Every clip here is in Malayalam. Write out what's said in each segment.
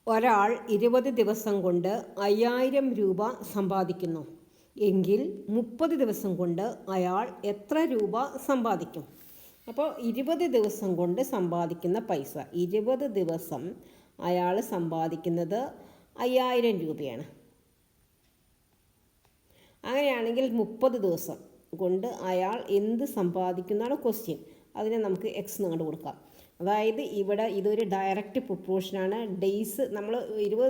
ഒരാൾ 20 ദിവസം കൊണ്ട് 5000 രൂപ സമ്പാദിക്കുന്നു എങ്കിൽ 30 ദിവസം കൊണ്ട് അയാൾ എത്ര രൂപ സമ്പാദിക്കും? അപ്പോൾ 20 ദിവസം കൊണ്ട് സമ്പാദിക്കുന്ന പൈസ, 20 ദിവസം അയാൾ സമ്പാദിക്കുന്നത് 5000 രൂപയാണ്. അങ്ങനെയാണെങ്കിൽ 30 ദിവസം കൊണ്ട് അയാൾ എന്ത് സമ്പാദിക്കുന്നതാണ് ക്വസ്റ്റ്യൻ. അതിനെ നമുക്ക് എക്സ് എന്ന് കണ്ടു കൊടുക്കാം. അതായത് ഇവിടെ ഇതൊരു ഡയറക്റ്റ് പ്രൊപ്പോർഷനാണ്. ഡേയ്സ് നമ്മൾ 20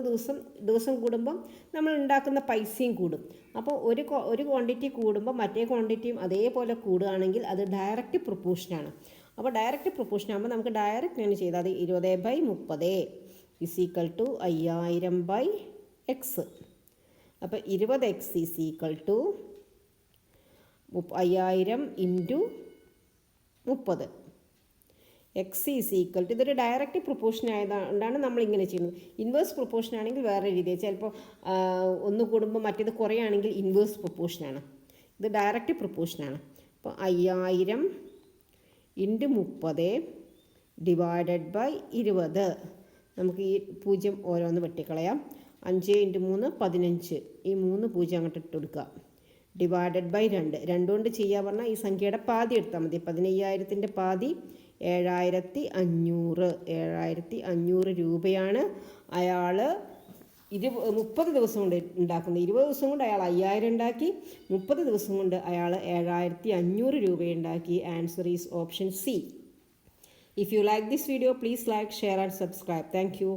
ദിവസം കൂടുമ്പം നമ്മൾ ഉണ്ടാക്കുന്ന പൈസയും കൂടും. അപ്പോൾ ഒരു ക്വാണ്ടിറ്റി കൂടുമ്പോൾ മറ്റേ ക്വാണ്ടിറ്റിയും അതേപോലെ കൂടുകയാണെങ്കിൽ അത് ഡയറക്റ്റ് പ്രൊപ്പോർഷനാണ്. അപ്പോൾ ഡയറക്റ്റ് പ്രൊപ്പോർഷൻ ആകുമ്പോൾ നമുക്ക് ഡയറക്റ്റ് തന്നെ ചെയ്താൽ അത് 20/30 = 5000/x. അപ്പോൾ 20x = 5000 × 30. x ഇതൊരു ഡയറക്റ്റ് പ്രൊപ്പോർഷൻ ആയതുകൊണ്ടാണ് നമ്മളിങ്ങനെ ചെയ്യുന്നത്. ഇൻവേഴ്സ് പ്രൊപ്പോർഷൻ ആണെങ്കിൽ വേറെ രീതിയിൽ, ചിലപ്പോൾ ഒന്ന് കൂടുമ്പോൾ മറ്റേത് കുറയാണെങ്കിൽ ഇൻവേഴ്സ് പ്രൊപ്പോർഷനാണ്. ഇത് ഡയറക്റ്റ് പ്രൊപ്പോർഷനാണ്. അപ്പോൾ 5000 × 30 / 20. നമുക്ക് ഈ 0 ഓരോന്ന് വെട്ടിക്കളയാം. 5 × 3 15. ഈ 3 0 അങ്ങോട്ട് ഇട്ട് കൊടുക്കുക. /2. 2 കൊണ്ട് ചെയ്യുക പറഞ്ഞാൽ ഈ സംഖ്യയുടെ പാതി എടുത്താൽ മതി. 15000ൻ്റെ പാതി 7500. 7500 രൂപയാണ് അയാൾ 30 ദിവസം കൊണ്ട് ഉണ്ടാക്കുന്നത്. 20 ദിവസം കൊണ്ട് അയാൾ 5000 ഉണ്ടാക്കി, 30 ദിവസം കൊണ്ട് അയാൾ 7500 രൂപ ഉണ്ടാക്കി. Answer is option C. If you like this video, please like, share and subscribe. Thank you.